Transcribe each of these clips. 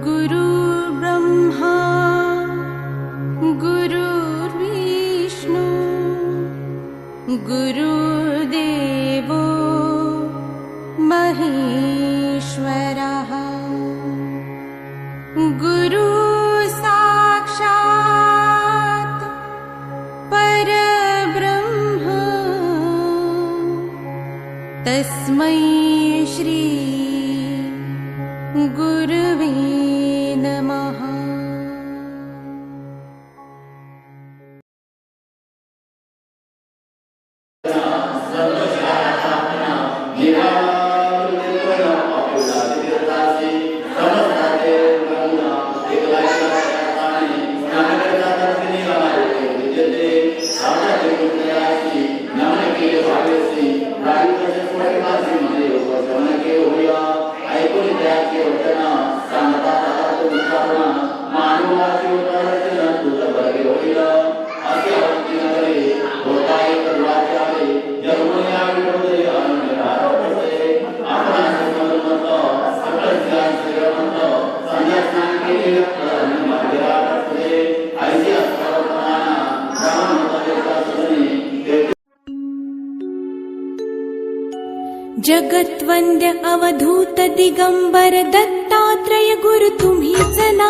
गुरु ब्रह्मा गुरुर्विष्णु गुरुदेवो महेश्वरः गुरु साक्षात् परब्रह्म तस्मै श्री गुरवे नमः। जगत्वंद्य अवधूत दिगंबर दत्तात्रय गुरु तुम्हीच ना।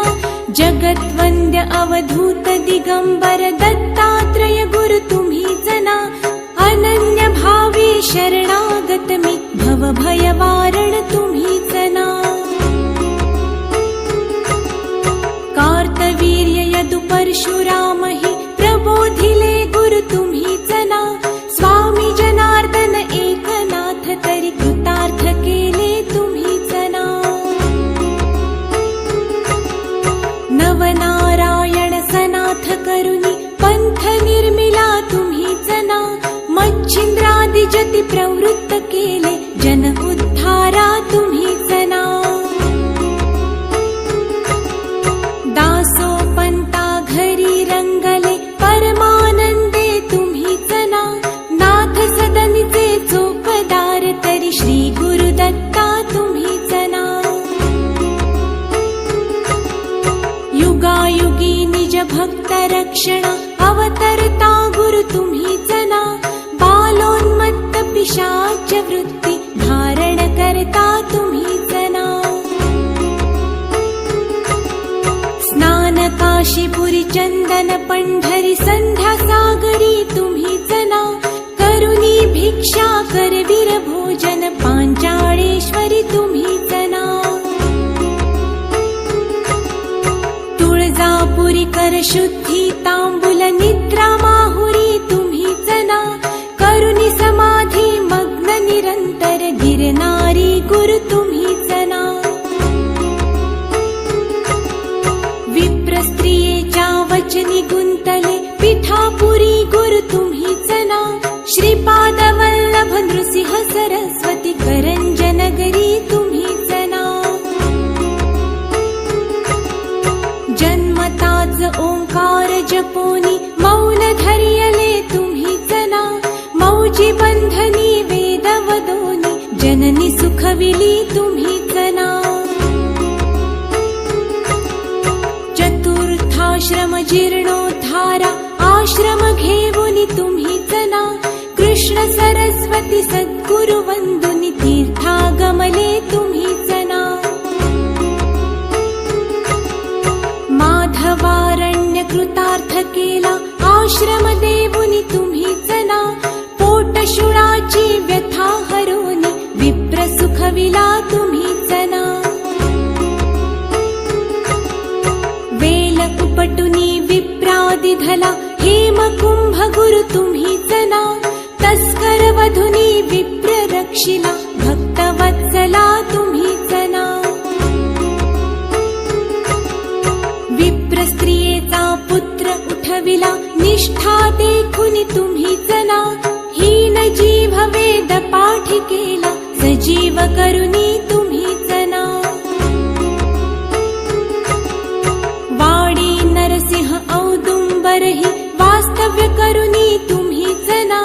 जगत्वंद्य अवधूत दिगंबर दत्तात्रय गुरु तुम्हीच ना। अनन्य भावे शरणागत मी भव भय वारण तुम्हीच ना। कार्तवीर्य यदु परशुराम हि प्रबोधिले गुरु तुम्हीच ना। स्वामी जनार्दन एकनाथ तरी कृतार्थ केले तुम्हीच ना। नवनारायण सनाथ करुणी पंथ निर्मिला तुम्हीच ना। मच्छिंद्रादि जति प्रवृत्त केले जन उद्धारा तुम्हीच ना। दासो पंता घरी रंगले परमानंदे तुम्हीच ना। नाथ सदनीचे चोपदार तरी श्री गुरुदत्ता तुम्हीच ना। युगायुगी निज भक्त रक्षणा अवतरता गुरु तुम्हीच ना। बालोन्मत्त पिशाच वृत्ती धारण करता तुम्हीच ना। स्नान काशीपुरी चंदन पंढरी संध्या सागरी तुम्हीच ना। करुणी भिक्षा करवीर भोजन पांचाळेश्वरी तुम्हीच ना। तुळजापुरी कर शुद्धी तांबूल निद्रा माहुरी तुम्हीच ना। करुणी समाधी मग्न निरंतर गिरनारी गुरु तुम्हीच ना। विप्रस्त्रियेच्या वचनी गुंतले पिठापुरी गुरु तुम्हीच ना। श्रीपाद वल्लभ नृसिंह सरस्वती करंजनगरी तुम्हीच ना। जन्मताच ओंकार जपोनी मौन धरियले तुम्हीच ना। मौजी बंधनी वेद वदोनी जननी सुखविली तुम्हीच ना। चतुर्थाश्रम जीर्णोद्धारा आश्रम घेऊनी तुम्हीच ना। कृष्ण सरस्वती सद्गुरु वंदुनी तीर्थागमले तुम्हीच ना। माधवारण्य कृतार्थ केला आश्रम देऊनी तुम्हीच ना। पोटशुळाची व्यथा हरोनी विप्र सुखविला तुम्हीच ना। वेल उपटुनी विप्रादि धला हेमकुंभ गुरु तुम्हीच ना। तस्कर वधुनी विप्र रक्षिला भक्तवत्सला तुम्हीच ना। विप्र स्त्रियेचा पुत्र उठविला निष्ठा देखुनी तुम्हीच ना। हीन जीव वेद पाठ केला सजीव करुणी तुम्हीच ना। वाडी नरसिंह औदुंबरहि वास्तव्य करुणी तुम्हीच ना।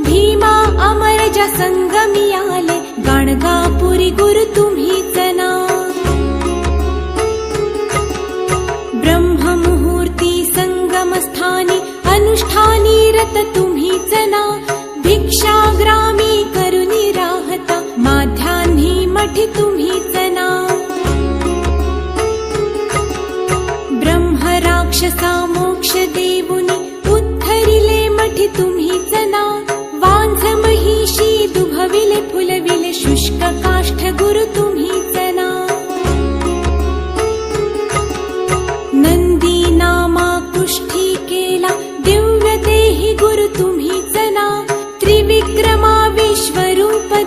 भीमा अमरजा संगमी आले गाणगापुरी गुरु तुम्ही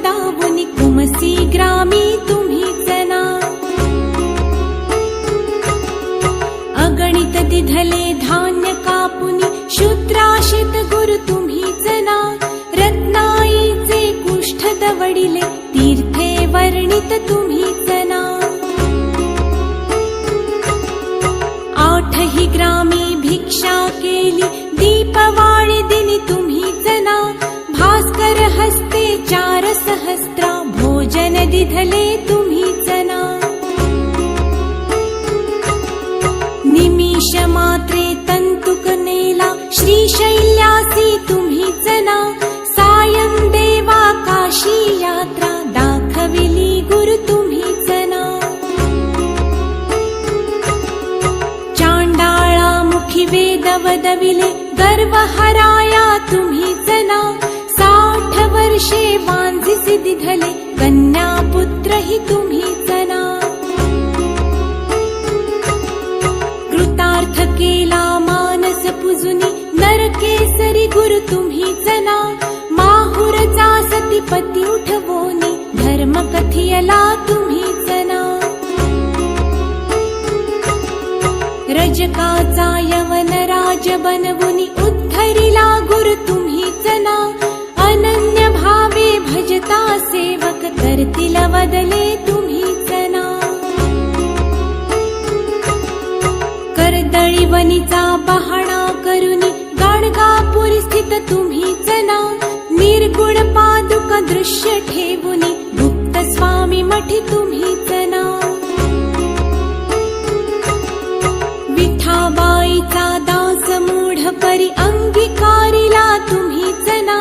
दावुनी कुमसी ग्रामी तुम्हीच ना. अगणित दिधले धान्य कापुनी शूद्राशित गुरु तुम्हीच ना. रत्नाईचे कुष्ठ दवडिले तीर्थे वर्णित तुम्हीच ना. आठही ग्रामी भिक्षा केली दीपवाळी दिनी तुम्हीच ना. भास्कर हस्ते 4 सहस्त्रा भोजन दिधले तुम्हीच ना. निमिष मात्रे तंतुक नेला श्रीशैल्यासी तुम्हीच ना. सायं देवा काशी यात्रा दाखविली गुरु तुम्हीच ना. चांडाळा मुखी वेद वदविले गर्व हराया तुम्हीच ना. 60 वर्षे वांझिसी दिधले कन्या पुत्र हि तुम्हीच ना. कृतार्थ केला मानस पुजुनी नरकेसरी गुरु तुम्हीच ना. माहुरचा सतीपती उठवोनी धर्म कथियला तुम्हीच ना. रजकाचा यवन राज बनवुनी उद्धरिला गुरु तुम्हीच ना. अनन्य भावे भजता सेवक करतील वदले तुम्हीच ना. कर्दळी वनीचा पहाणा करुनी गाणगापुरी स्थित तुम्हीच ना. निर्गुण पादुका दृश्य ठेवुनी गुप्त स्वामी मठी तुम्हीच ना. विठाबाईचा दास मूढ परी अंगीकारिला तुम्हीच ना.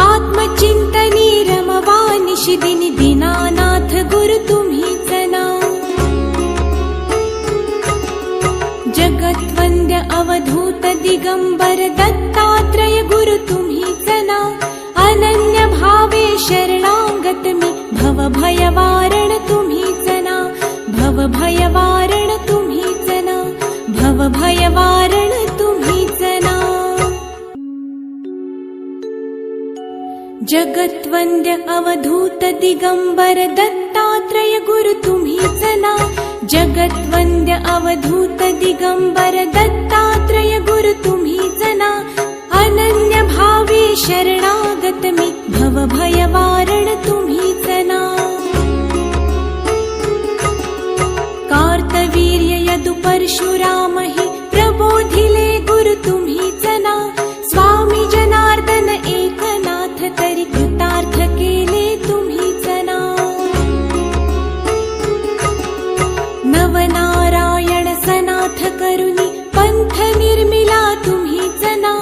आत्मचिंतनी रमवा निशिदिनी दीनानाथ गुरु तुम्हीच ना. जगत्वंद्य अवधूत दिगंबर दत्तात्रय गुरु तुम्हीच ना. अनन्य भावे शरणागत मी भव भयवारण तुम्हीच ना. भव भयवारण तुम्हीच ना. भव भयवारण तुम्हीच ना. जगत्वंद्य अवधूत दिगंबर दत्तात्रय गुरु तुम्हीच ना. जगत्वंद्य अवधूत दिगंबर दत्तात्रय गुरु तुम्हीच ना. अनन्य भावे शरणागत मी भव भयवारण तुम्हीच ना. कार्तवीर्य यदु परशुराम हि प्रबोधिले गुरु तुम्हीच ना. स्वामी जनार्दन एकनाथ तरी कृतार्थ केले तुम्हीच ना. नवनारायण सनाथ करुनी पंथ निर्मिला तुम्हीच ना.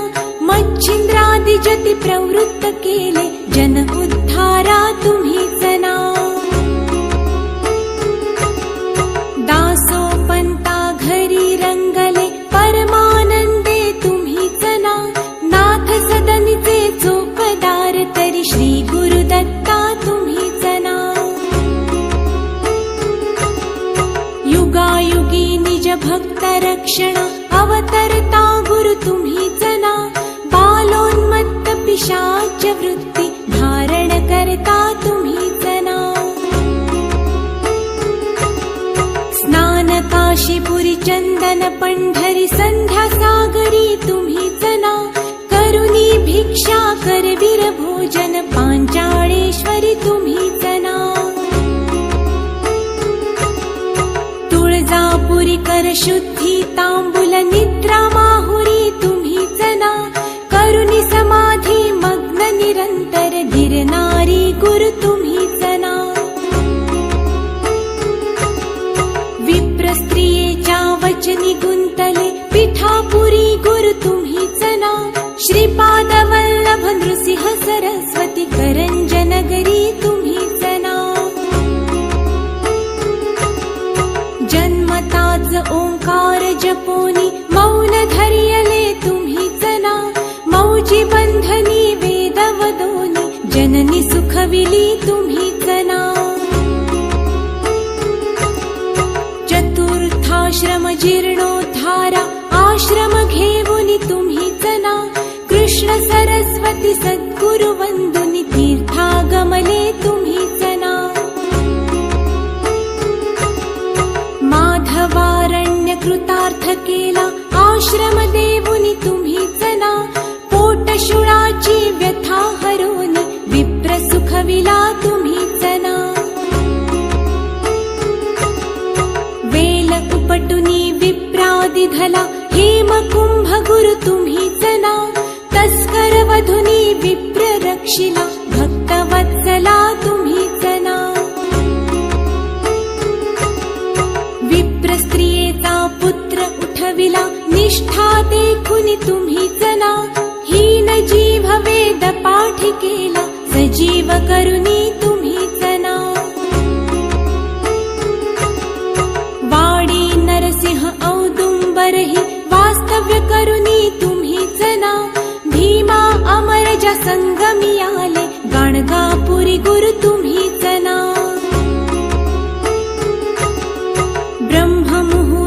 मच्छिंद्रादि जति प्रवृत्त केले जन उद्धारा तुम्हीच ना. दासोपंता घरी रंगले परमानंदे तुम्हीच ना. नाथ सदनीचे चोपदार तरी श्री गुरुदत्ता तुम्हीच ना. युगायुगी निज भक्त रक्षण अवतरता गुरु तुम्हीच ना. बालोन्मत्त पिशाच वृत्ती धारण करता तुम्हीच ना. स्नान काशीपुरी चंदन पंढरी संध्या सागरी तुम्हीच ना. करुणी भिक्षा करवीर भोजन पांचाळेश्वरी तुम्हीच ना. तुळजापुरी कर शुद्धी तांबूल निद्रा माहुरी तुम्हीच ना. करुणी समाधी मग्न निरंतर गिरनारी गुरु तुम्हीच ना. विप्र स्त्रियेच्या वचनी गुंतले पिठापुरी गुरु तुम्हीच ना. श्रीपाद वल्लभ नृसिंह सरस्वती करंजनगरी तुम्हीच ना. जन्मताच ओंकार जपोनी मौन धरियले तुम्हीच ना. मौजी बंधनी वेद वदोनी जननी सुखविली तुम्हीच ना. चतुर्थाश्रम जीर्णोद्धारा आश्रम घेऊनी तुम्हीच ना. कृष्ण सरस्वती सद्गुरु वंदुनी तीर्थागमले तुम्ही केला आश्रम देऊनी तुम्हीच ना पोटशुळाची व्यथा हरून विप्र सुखविला तुम्हीच ना वेल उपटुनी विप्रादि धला हेमकुंभ गुरु तुम्हीच ना तस्कर वधुनी विप्र रक्षिला भक्तवत्सला तुम्हीच ना विप्र स्त्रियेचा पुत्र उठविला निष्ठा देखुनी तुम्हीच